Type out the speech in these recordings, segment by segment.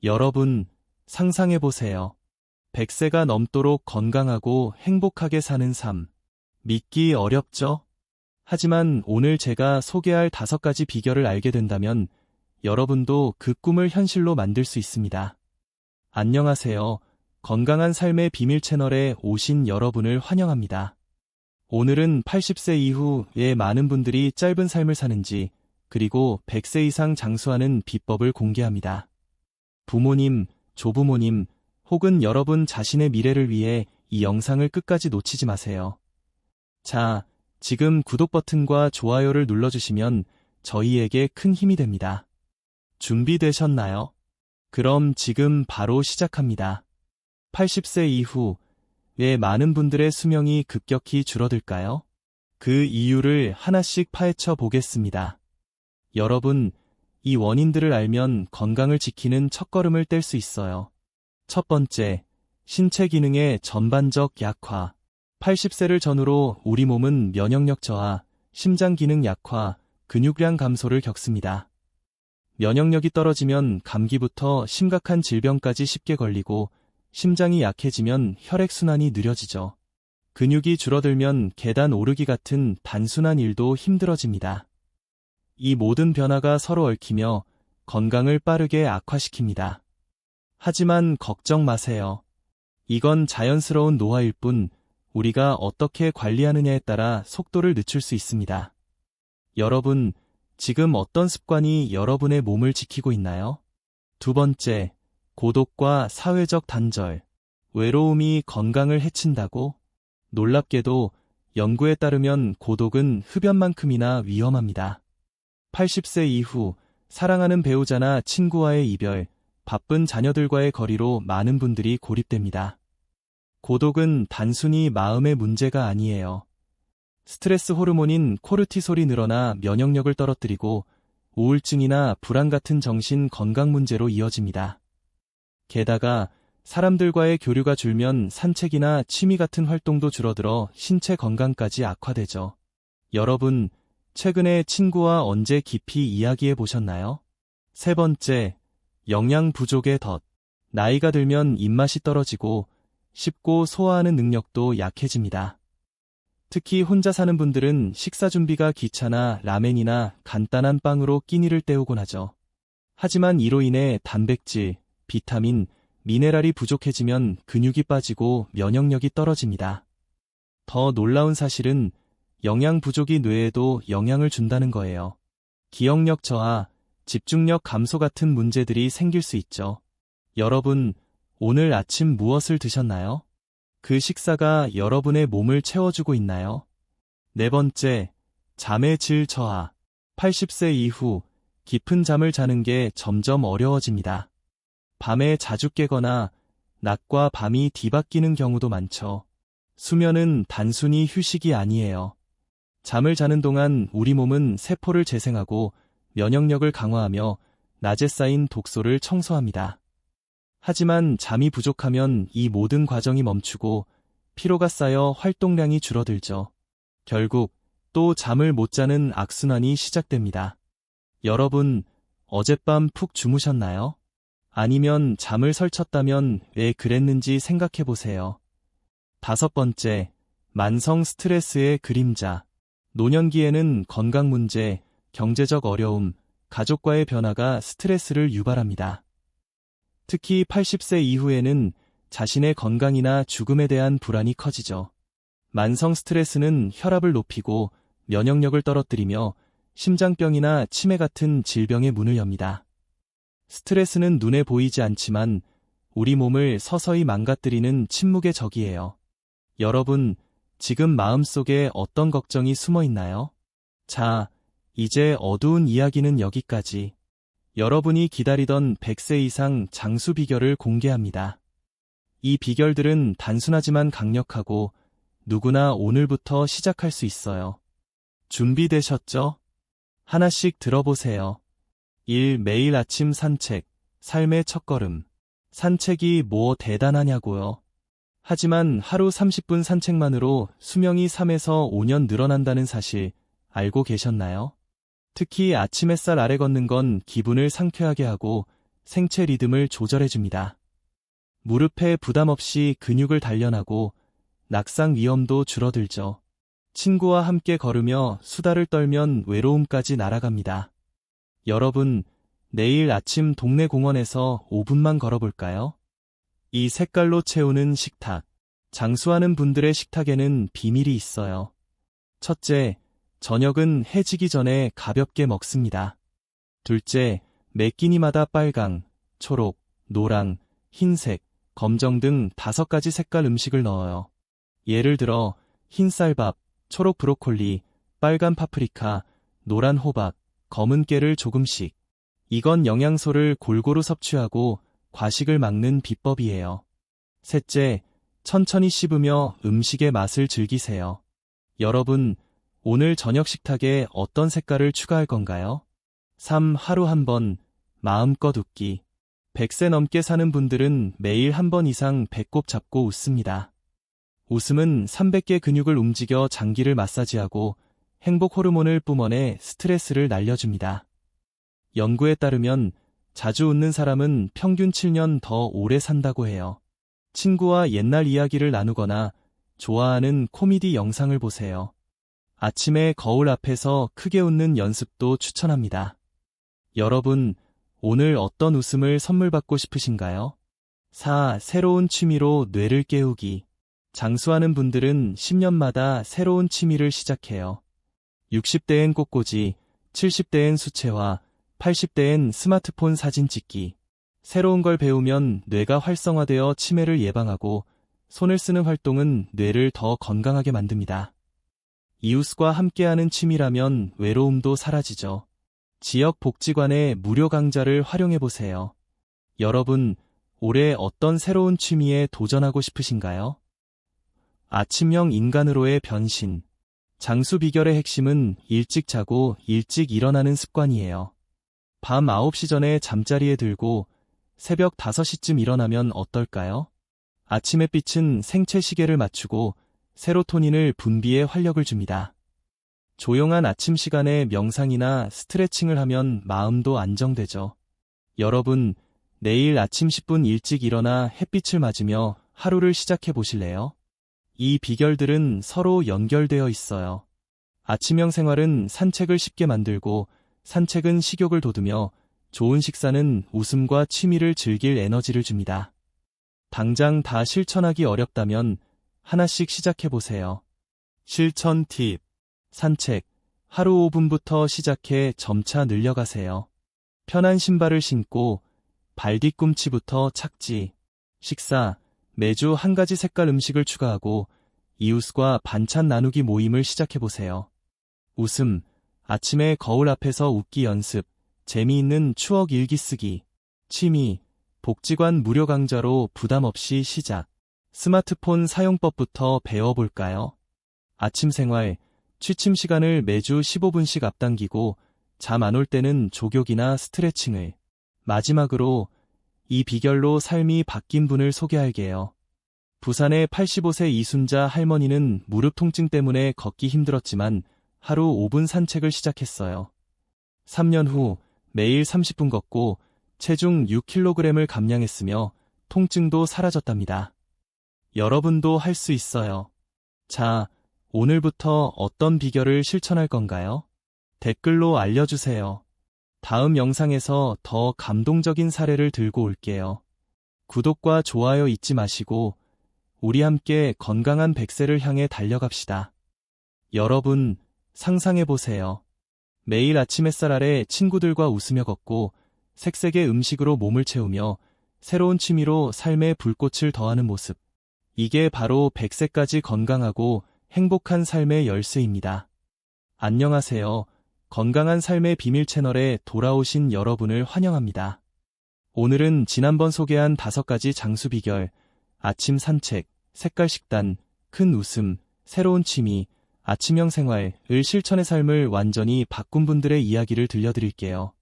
여러분, 상상해보세요. 100세가 넘도록 건강하고 행복하게 사는 삶. 믿기 어렵죠? 하지만 오늘 제가 소개할 5가지 비결을 알게 된다면 여러분도 그 꿈을 현실로 만들 수 있습니다. 안녕하세요. 건강한 삶의 비밀 채널에 오신 여러분을 환영합니다. 오늘은 80세 이후에 많은 분들이 짧은 삶을 사는지, 그리고 100세 이상 장수하는 비법을 공개합니다. 부모님, 조부모님, 혹은 여러분 자신의 미래를 위해 이 영상을 끝까지 놓치지 마세요. 자, 지금 구독 버튼과 좋아요를 눌러주시면 저희에게 큰 힘이 됩니다. 준비되셨나요? 그럼 지금 바로 시작합니다. 80세 이후에 많은 분들의 수명이 급격히 줄어들까요? 그 이유를 하나씩 파헤쳐 보겠습니다. 여러분, 이 원인들을 알면 건강을 지키는 첫걸음을 뗄 수 있어요. 첫 번째, 신체 기능의 전반적 약화. 80세를 전후로 우리 몸은 면역력 저하, 심장 기능 약화, 근육량 감소를 겪습니다. 면역력이 떨어지면 감기부터 심각한 질병까지 쉽게 걸리고, 심장이 약해지면 혈액순환이 느려지죠. 근육이 줄어들면 계단 오르기 같은 단순한 일도 힘들어집니다. 이 모든 변화가 서로 얽히며 건강을 빠르게 악화시킵니다. 하지만 걱정 마세요. 이건 자연스러운 노화일 뿐, 우리가 어떻게 관리하느냐에 따라 속도를 늦출 수 있습니다. 여러분, 지금 어떤 습관이 여러분의 몸을 지키고 있나요? 두 번째, 고독과 사회적 단절. 외로움이 건강을 해친다고? 놀랍게도 연구에 따르면 고독은 흡연만큼이나 위험합니다. 80세 이후 사랑하는 배우자나 친구와의 이별, 바쁜 자녀들과의 거리로 많은 분들이 고립됩니다. 고독은 단순히 마음의 문제가 아니에요. 스트레스 호르몬인 코르티솔이 늘어나 면역력을 떨어뜨리고 우울증이나 불안 같은 정신 건강 문제로 이어집니다. 게다가 사람들과의 교류가 줄면 산책이나 취미 같은 활동도 줄어들어 신체 건강까지 악화되죠. 여러분, 최근에 친구와 언제 깊이 이야기해 보셨나요? 세 번째, 영양 부족의 덫. 나이가 들면 입맛이 떨어지고 쉽고 소화하는 능력도 약해집니다. 특히 혼자 사는 분들은 식사 준비가 귀찮아 라멘이나 간단한 빵으로 끼니를 때우곤 하죠. 하지만 이로 인해 단백질, 비타민, 미네랄이 부족해지면 근육이 빠지고 면역력이 떨어집니다. 더 놀라운 사실은 영양 부족이 뇌에도 영향을 준다는 거예요. 기억력 저하, 집중력 감소 같은 문제들이 생길 수 있죠. 여러분, 오늘 아침 무엇을 드셨나요? 그 식사가 여러분의 몸을 채워주고 있나요? 네 번째, 잠의 질 저하. 80세 이후 깊은 잠을 자는 게 점점 어려워집니다. 밤에 자주 깨거나 낮과 밤이 뒤바뀌는 경우도 많죠. 수면은 단순히 휴식이 아니에요. 잠을 자는 동안 우리 몸은 세포를 재생하고 면역력을 강화하며 낮에 쌓인 독소를 청소합니다. 하지만 잠이 부족하면 이 모든 과정이 멈추고 피로가 쌓여 활동량이 줄어들죠. 결국 또 잠을 못 자는 악순환이 시작됩니다. 여러분, 어젯밤 푹 주무셨나요? 아니면 잠을 설쳤다면 왜 그랬는지 생각해 보세요. 다섯 번째, 만성 스트레스의 그림자. 노년기에는 건강 문제, 경제적 어려움, 가족과의 변화가 스트레스를 유발합니다. 특히 80세 이후에는 자신의 건강이나 죽음에 대한 불안이 커지죠. 만성 스트레스는 혈압을 높이고 면역력을 떨어뜨리며 심장병이나 치매 같은 질병의 문을 엽니다. 스트레스는 눈에 보이지 않지만 우리 몸을 서서히 망가뜨리는 침묵의 적이에요. 여러분, 지금 마음속에 어떤 걱정이 숨어 있나요? 자, 이제 어두운 이야기는 여기까지. 여러분이 기다리던 100세 이상 장수 비결을 공개합니다. 이 비결들은 단순하지만 강력하고 누구나 오늘부터 시작할 수 있어요. 준비되셨죠? 하나씩 들어보세요. 1. 매일 아침 산책, 삶의 첫걸음. 산책이 뭐 대단하냐고요? 하지만 하루 30분 산책만으로 수명이 3에서 5년 늘어난다는 사실 알고 계셨나요? 특히 아침 햇살 아래 걷는 건 기분을 상쾌하게 하고 생체 리듬을 조절해줍니다. 무릎에 부담 없이 근육을 단련하고 낙상 위험도 줄어들죠. 친구와 함께 걸으며 수다를 떨면 외로움까지 날아갑니다. 여러분, 내일 아침 동네 공원에서 5분만 걸어볼까요? 이 색깔로 채우는 식탁. 장수하는 분들의 식탁에는 비밀이 있어요. 첫째, 저녁은 해지기 전에 가볍게 먹습니다. 둘째, 매 끼니마다 빨강, 초록, 노랑, 흰색, 검정 등 5가지 색깔 음식을 넣어요. 예를 들어 흰 쌀밥, 초록 브로콜리, 빨간 파프리카, 노란 호박, 검은 깨를 조금씩. 이건 영양소를 골고루 섭취하고 과식을 막는 비법이에요. 셋째, 천천히 씹으며 음식의 맛을 즐기세요. 여러분, 오늘 저녁 식탁에 어떤 색깔을 추가할 건가요? 3. 하루 한 번, 마음껏 웃기. 100세 넘게 사는 분들은 매일 한 번 이상 배꼽 잡고 웃습니다. 웃음은 300개 근육을 움직여 장기를 마사지하고 행복 호르몬을 뿜어내 스트레스를 날려줍니다. 연구에 따르면 자주 웃는 사람은 평균 7년 더 오래 산다고 해요. 친구와 옛날 이야기를 나누거나 좋아하는 코미디 영상을 보세요. 아침에 거울 앞에서 크게 웃는 연습도 추천합니다. 여러분, 오늘 어떤 웃음을 선물 받고 싶으신가요? 4. 새로운 취미로 뇌를 깨우기. 장수하는 분들은 10년마다 새로운 취미를 시작해요. 60대엔 꽃꽂이, 70대엔 수채화, 80대엔 스마트폰 사진 찍기. 새로운 걸 배우면 뇌가 활성화되어 치매를 예방하고 손을 쓰는 활동은 뇌를 더 건강하게 만듭니다. 이웃과 함께하는 취미라면 외로움도 사라지죠. 지역 복지관의 무료 강좌를 활용해보세요. 여러분, 올해 어떤 새로운 취미에 도전하고 싶으신가요? 아침형 인간으로의 변신. 장수 비결의 핵심은 일찍 자고 일찍 일어나는 습관이에요. 밤 9시 전에 잠자리에 들고 새벽 5시쯤 일어나면 어떨까요? 아침 햇빛은 생체 시계를 맞추고 세로토닌을 분비해 활력을 줍니다. 조용한 아침 시간에 명상이나 스트레칭을 하면 마음도 안정되죠. 여러분, 내일 아침 10분 일찍 일어나 햇빛을 맞으며 하루를 시작해 보실래요? 이 비결들은 서로 연결되어 있어요. 아침형 생활은 산책을 쉽게 만들고 산책은 식욕을 돋우며 좋은 식사는 웃음과 취미를 즐길 에너지를 줍니다. 당장 다 실천하기 어렵다면 하나씩 시작해보세요. 실천 팁. 산책. 하루 5분부터 시작해 점차 늘려가세요. 편한 신발을 신고 발 뒤꿈치부터 착지. 식사. 매주 한 가지 색깔 음식을 추가하고 이웃과 반찬 나누기 모임을 시작해보세요. 웃음. 아침에 거울 앞에서 웃기 연습. 재미있는 추억 일기 쓰기. 취미. 복지관 무료 강좌로 부담 없이 시작. 스마트폰 사용법부터 배워볼까요? 아침 생활. 취침 시간을 매주 15분씩 앞당기고 잠 안 올 때는 조격이나 스트레칭을. 마지막으로 이 비결로 삶이 바뀐 분을 소개할게요. 부산의 85세 이순자 할머니는 무릎 통증 때문에 걷기 힘들었지만 하루 5분 산책을 시작했어요. 3년 후 매일 30분 걷고 체중 6kg을 감량했으며 통증도 사라졌답니다. 여러분도 할 수 있어요. 자, 오늘부터 어떤 비결을 실천할 건가요? 댓글로 알려주세요. 다음 영상에서 더 감동적인 사례를 들고 올게요. 구독과 좋아요 잊지 마시고 우리 함께 건강한 100세를 향해 달려갑시다. 여러분, 상상해보세요. 매일 아침 햇살 아래 친구들과 웃으며 걷고 색색의 음식으로 몸을 채우며 새로운 취미로 삶의 불꽃을 더하는 모습. 이게 바로 100세까지 건강하고 행복한 삶의 열쇠입니다. 안녕하세요. 건강한 삶의 비밀 채널에 돌아오신 여러분을 환영합니다. 오늘은 지난번 소개한 5가지 장수 비결, 아침 산책, 색깔 식단, 큰 웃음, 새로운 취미, 아침형 생활을 실천의 삶을 완전히 바꾼 분들의 이야기를 들려드릴게요.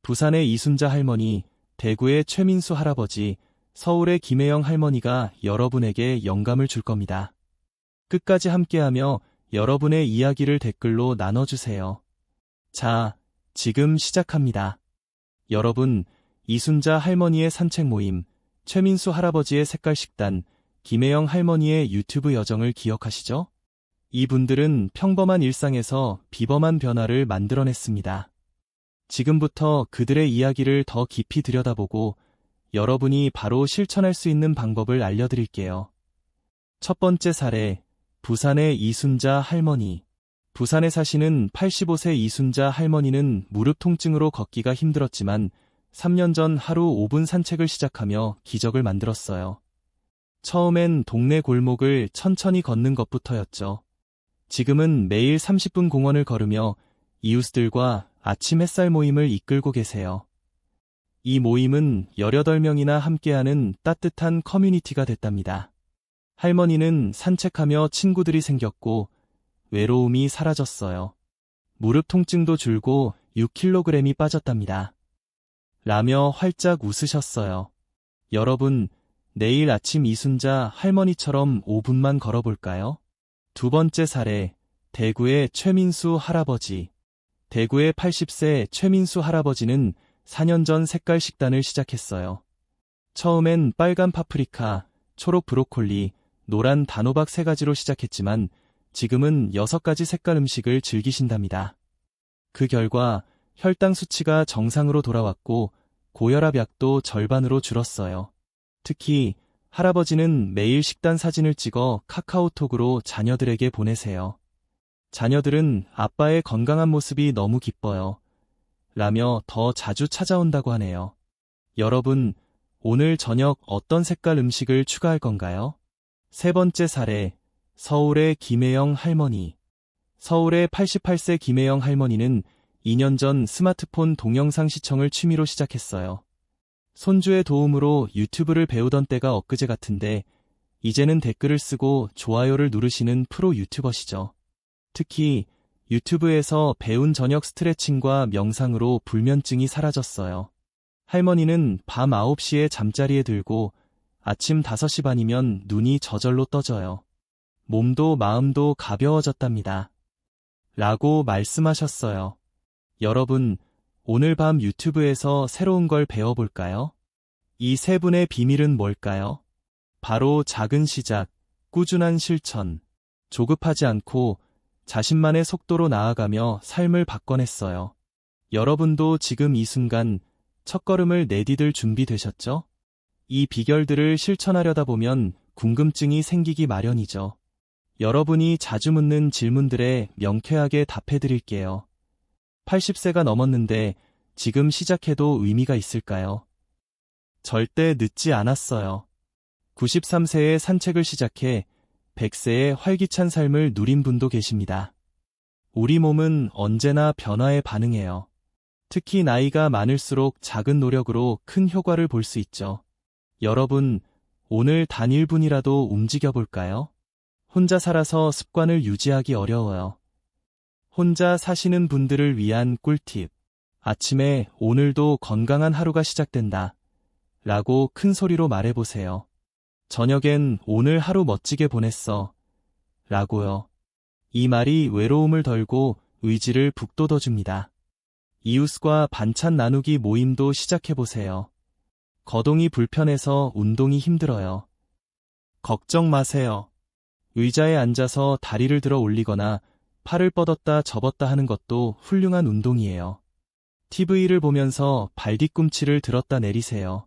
부산의 이순자 할머니, 대구의 최민수 할아버지, 서울의 김혜영 할머니가 여러분에게 영감을 줄 겁니다. 끝까지 함께하며 여러분의 이야기를 댓글로 나눠주세요. 자, 지금 시작합니다. 여러분, 이순자 할머니의 산책 모임, 최민수 할아버지의 색깔 식단, 김혜영 할머니의 유튜브 여정을 기억하시죠? 이분들은 평범한 일상에서 비범한 변화를 만들어냈습니다. 지금부터 그들의 이야기를 더 깊이 들여다보고 여러분이 바로 실천할 수 있는 방법을 알려드릴게요. 첫 번째 사례, 부산의 이순자 할머니. 부산에 사시는 85세 이순자 할머니는 무릎 통증으로 걷기가 힘들었지만 3년 전 하루 5분 산책을 시작하며 기적을 만들었어요. 처음엔 동네 골목을 천천히 걷는 것부터였죠. 지금은 매일 30분 공원을 걸으며 이웃들과 아침 햇살 모임을 이끌고 계세요. 이 모임은 18명이나 함께하는 따뜻한 커뮤니티가 됐답니다. 할머니는 산책하며 친구들이 생겼고 외로움이 사라졌어요. 무릎 통증도 줄고 6kg이 빠졌답니다. 라며 활짝 웃으셨어요. 여러분, 내일 아침 이순자 할머니처럼 5분만 걸어볼까요? 두 번째 사례, 대구의 최민수 할아버지. 대구의 80세 최민수 할아버지는 4년 전 색깔 식단을 시작했어요. 처음엔 빨간 파프리카, 초록 브로콜리, 노란 단호박 3가지로 시작했지만 지금은 6가지 색깔 음식을 즐기신답니다. 그 결과 혈당 수치가 정상으로 돌아왔고 고혈압 약도 절반으로 줄었어요. 특히 할아버지는 매일 식단 사진을 찍어 카카오톡으로 자녀들에게 보내세요. 자녀들은 아빠의 건강한 모습이 너무 기뻐요. 라며 더 자주 찾아온다고 하네요. 여러분, 오늘 저녁 어떤 색깔 음식을 추가할 건가요? 세 번째 사례, 서울의 김혜영 할머니. 서울의 88세 김혜영 할머니는 2년 전 스마트폰 동영상 시청을 취미로 시작했어요. 손주의 도움으로 유튜브를 배우던 때가 엊그제 같은데 이제는 댓글을 쓰고 좋아요를 누르시는 프로 유튜버시죠. 특히 유튜브에서 배운 저녁 스트레칭과 명상으로 불면증이 사라졌어요. 할머니는 밤 9시에 잠자리에 들고 아침 5시 반이면 눈이 저절로 떠져요. 몸도 마음도 가벼워졌답니다. 라고 말씀하셨어요. 여러분, 오늘 밤 유튜브에서 새로운 걸 배워볼까요? 이 세 분의 비밀은 뭘까요? 바로 작은 시작, 꾸준한 실천, 조급하지 않고 자신만의 속도로 나아가며 삶을 바꿔냈어요. 여러분도 지금 이 순간 첫걸음을 내디딜 준비되셨죠? 이 비결들을 실천하려다 보면 궁금증이 생기기 마련이죠. 여러분이 자주 묻는 질문들에 명쾌하게 답해드릴게요. 80세가 넘었는데 지금 시작해도 의미가 있을까요? 절대 늦지 않았어요. 93세에 산책을 시작해 100세의 활기찬 삶을 누린 분도 계십니다. 우리 몸은 언제나 변화에 반응해요. 특히 나이가 많을수록 작은 노력으로 큰 효과를 볼 수 있죠. 여러분, 오늘 단 1분이라도 움직여볼까요? 혼자 살아서 습관을 유지하기 어려워요. 혼자 사시는 분들을 위한 꿀팁. 아침에 오늘도 건강한 하루가 시작된다. 라고 큰 소리로 말해보세요. 저녁엔 오늘 하루 멋지게 보냈어. 라고요. 이 말이 외로움을 덜고 의지를 북돋워줍니다. 이웃과 반찬 나누기 모임도 시작해보세요. 거동이 불편해서 운동이 힘들어요. 걱정 마세요. 의자에 앉아서 다리를 들어 올리거나 팔을 뻗었다 접었다 하는 것도 훌륭한 운동이에요. TV를 보면서 발뒤꿈치를 들었다 내리세요.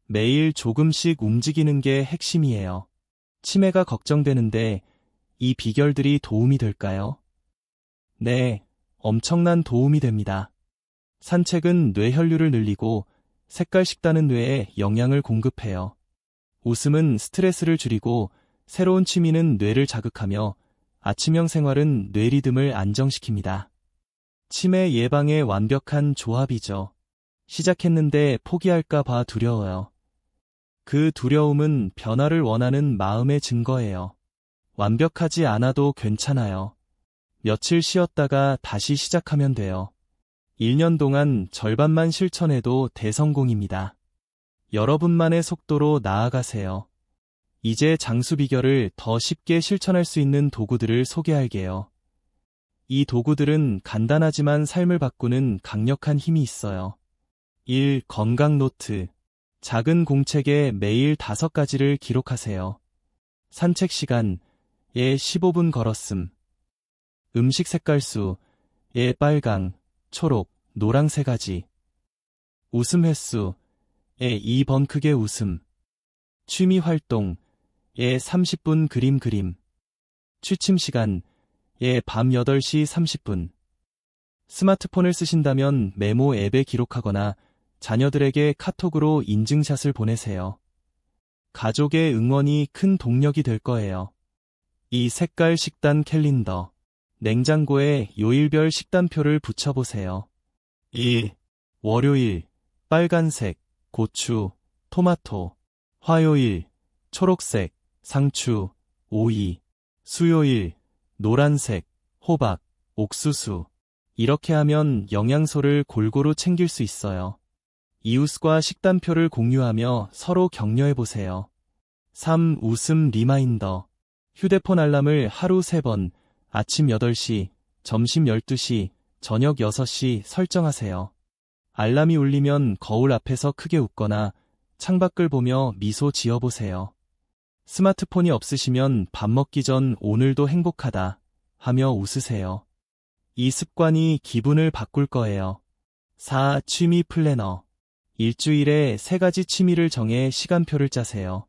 매일 조금씩 움직이는 게 핵심이에요. 치매가 걱정되는데 이 비결들이 도움이 될까요? 네, 엄청난 도움이 됩니다. 산책은 뇌혈류를 늘리고 색깔 식단은 뇌에 영양을 공급해요. 웃음은 스트레스를 줄이고 새로운 취미는 뇌를 자극하며 아침형 생활은 뇌 리듬을 안정시킵니다. 치매 예방에 완벽한 조합이죠. 시작했는데 포기할까 봐 두려워요. 그 두려움은 변화를 원하는 마음의 증거예요. 완벽하지 않아도 괜찮아요. 며칠 쉬었다가 다시 시작하면 돼요. 1년 동안 절반만 실천해도 대성공입니다. 여러분만의 속도로 나아가세요. 이제 장수 비결을 더 쉽게 실천할 수 있는 도구들을 소개할게요. 이 도구들은 간단하지만 삶을 바꾸는 강력한 힘이 있어요. 1. 건강 노트. 작은 공책에 매일 5가지를 기록하세요. 산책 시간, 예 15분 걸었음. 음식 색깔 수, 예 빨강, 초록, 노랑 3가지. 웃음 횟수, 예 2번 크게 웃음. 취미 활동, 예 30분 그림. 취침 시간, 예 밤 8시 30분. 스마트폰을 쓰신다면 메모 앱에 기록하거나 자녀들에게 카톡으로 인증샷을 보내세요. 가족의 응원이 큰 동력이 될 거예요. 이 색깔 식단 캘린더. 냉장고에 요일별 식단표를 붙여보세요. 1. 월요일, 빨간색, 고추, 토마토. 화요일, 초록색, 상추, 오이. 수요일, 노란색, 호박, 옥수수. 이렇게 하면 영양소를 골고루 챙길 수 있어요. 이웃과 식단표를 공유하며 서로 격려해보세요. 3. 웃음 리마인더. 휴대폰 알람을 하루 3번, 아침 8시, 점심 12시, 저녁 6시 설정하세요. 알람이 울리면 거울 앞에서 크게 웃거나 창밖을 보며 미소 지어보세요. 스마트폰이 없으시면 밥 먹기 전 오늘도 행복하다 하며 웃으세요. 이 습관이 기분을 바꿀 거예요. 4. 취미 플래너. 일주일에 3가지 취미를 정해 시간표를 짜세요.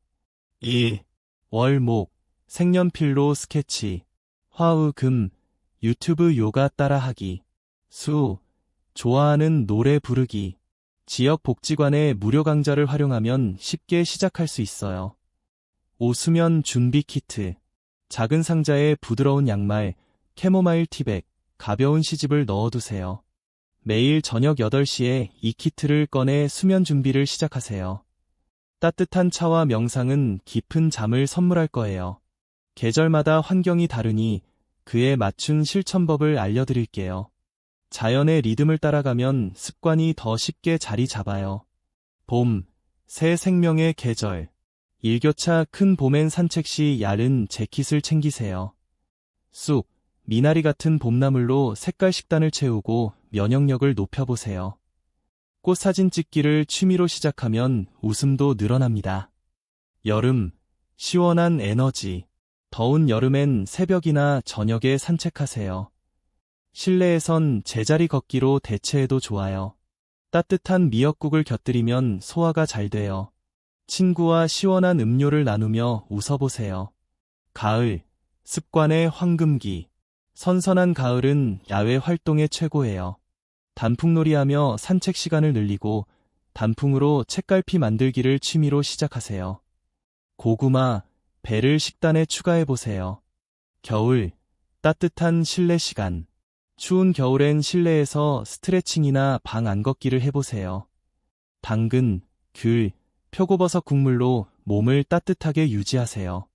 1. 월, 목, 색연필로 스케치. 화우, 금, 유튜브 요가 따라하기. 수, 좋아하는 노래 부르기. 지역 복지관의 무료 강좌를 활용하면 쉽게 시작할 수 있어요. 5. 수면 준비 키트. 작은 상자에 부드러운 양말, 캐모마일 티백, 가벼운 시집을 넣어두세요. 매일 저녁 8시에 이 키트를 꺼내 수면 준비를 시작하세요. 따뜻한 차와 명상은 깊은 잠을 선물할 거예요. 계절마다 환경이 다르니 그에 맞춘 실천법을 알려드릴게요. 자연의 리듬을 따라가면 습관이 더 쉽게 자리 잡아요. 봄, 새 생명의 계절. 일교차 큰 봄엔 산책 시 얇은 재킷을 챙기세요. 쑥, 미나리 같은 봄나물로 색깔 식단을 채우고 면역력을 높여보세요. 꽃 사진 찍기를 취미로 시작하면 웃음도 늘어납니다. 여름, 시원한 에너지. 더운 여름엔 새벽이나 저녁에 산책하세요. 실내에선 제자리 걷기로 대체해도 좋아요. 따뜻한 미역국을 곁들이면 소화가 잘 돼요. 친구와 시원한 음료를 나누며 웃어보세요. 가을, 습관의 황금기. 선선한 가을은 야외 활동의 최고예요. 단풍놀이하며 산책 시간을 늘리고 단풍으로 책갈피 만들기를 취미로 시작하세요. 고구마, 배를 식단에 추가해보세요. 겨울, 따뜻한 실내 시간. 추운 겨울엔 실내에서 스트레칭이나 방 안걷기를 해보세요. 당근, 귤, 표고버섯 국물로 몸을 따뜻하게 유지하세요.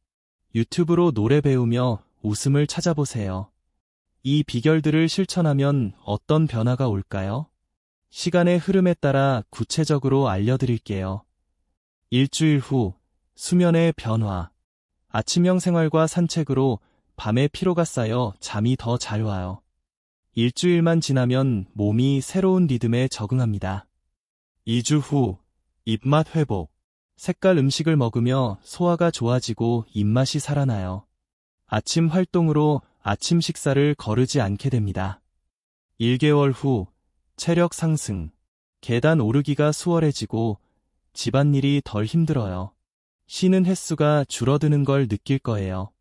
유튜브로 노래 배우며 웃음을 찾아보세요. 이 비결들을 실천하면 어떤 변화가 올까요? 시간의 흐름에 따라 구체적으로 알려드릴게요. 일주일 후, 수면의 변화. 아침형 생활과 산책으로 밤에 피로가 쌓여 잠이 더 잘 와요. 일주일만 지나면 몸이 새로운 리듬에 적응합니다. 2주 후, 입맛 회복. 색깔 음식을 먹으며 소화가 좋아지고 입맛이 살아나요. 아침 활동으로 아침 식사를 거르지 않게 됩니다. 1개월 후, 체력 상승. 계단 오르기가 수월해지고 집안일이 덜 힘들어요. 쉬는 횟수가 줄어드는 걸 느낄 거예요.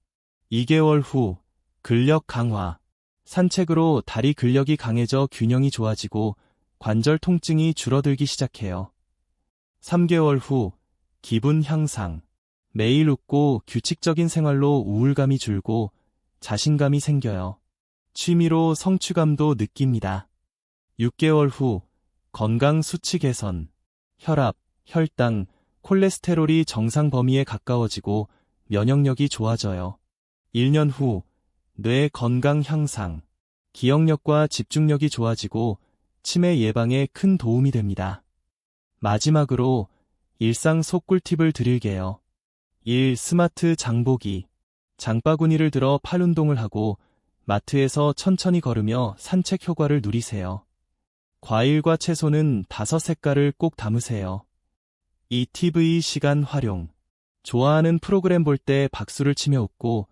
2개월 후, 근력 강화. 산책으로 다리 근력이 강해져 균형이 좋아지고 관절 통증이 줄어들기 시작해요. 3개월 후, 기분 향상. 매일 웃고 규칙적인 생활로 우울감이 줄고 자신감이 생겨요. 취미로 성취감도 느낍니다. 6개월 후, 건강 수치 개선. 혈압, 혈당, 콜레스테롤이 정상 범위에 가까워지고 면역력이 좋아져요. 1년 후, 뇌 건강 향상. 기억력과 집중력이 좋아지고 치매 예방에 큰 도움이 됩니다. 마지막으로 일상 속 꿀팁을 드릴게요. 1. 스마트 장보기. 장바구니를 들어 팔 운동을 하고 마트에서 천천히 걸으며 산책 효과를 누리세요. 과일과 채소는 5색깔을 꼭 담으세요. 이 TV 시간 활용. 좋아하는 프로그램 볼 때 박수를 치며 웃고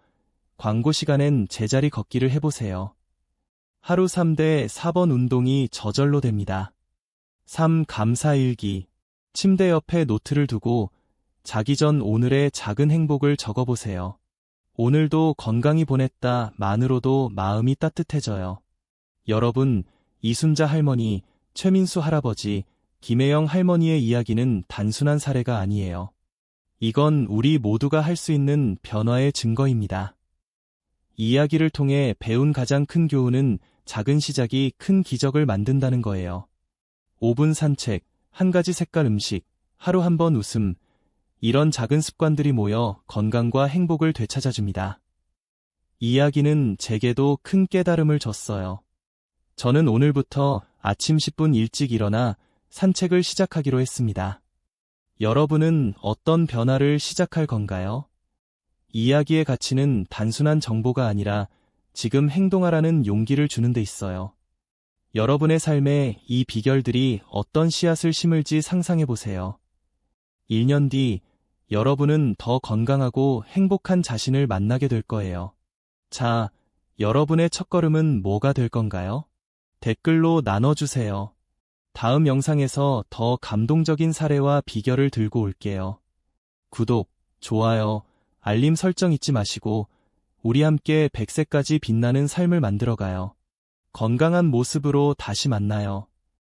광고 시간엔 제자리 걷기를 해보세요. 하루 3대 4번 운동이 저절로 됩니다. 3. 감사일기. 침대 옆에 노트를 두고 자기 전 오늘의 작은 행복을 적어보세요. 오늘도 건강히 보냈다만으로도 마음이 따뜻해져요. 여러분, 이순자 할머니, 최민수 할아버지, 김혜영 할머니의 이야기는 단순한 사례가 아니에요. 이건 우리 모두가 할 수 있는 변화의 증거입니다. 이 이야기를 통해 배운 가장 큰 교훈은 작은 시작이 큰 기적을 만든다는 거예요. 5분 산책, 한 가지 색깔 음식, 하루 한 번 웃음, 이런 작은 습관들이 모여 건강과 행복을 되찾아줍니다. 이 이야기는 제게도 큰 깨달음을 줬어요. 저는 오늘부터 아침 10분 일찍 일어나 산책을 시작하기로 했습니다. 여러분은 어떤 변화를 시작할 건가요? 이 이야기의 가치는 단순한 정보가 아니라 지금 행동하라는 용기를 주는 데 있어요. 여러분의 삶에 이 비결들이 어떤 씨앗을 심을지 상상해 보세요. 1년 뒤 여러분은 더 건강하고 행복한 자신을 만나게 될 거예요. 자, 여러분의 첫걸음은 뭐가 될 건가요? 댓글로 나눠주세요. 다음 영상에서 더 감동적인 사례와 비결을 들고 올게요. 구독, 좋아요, 알림 설정 잊지 마시고 우리 함께 100세까지 빛나는 삶을 만들어가요. 건강한 모습으로 다시 만나요.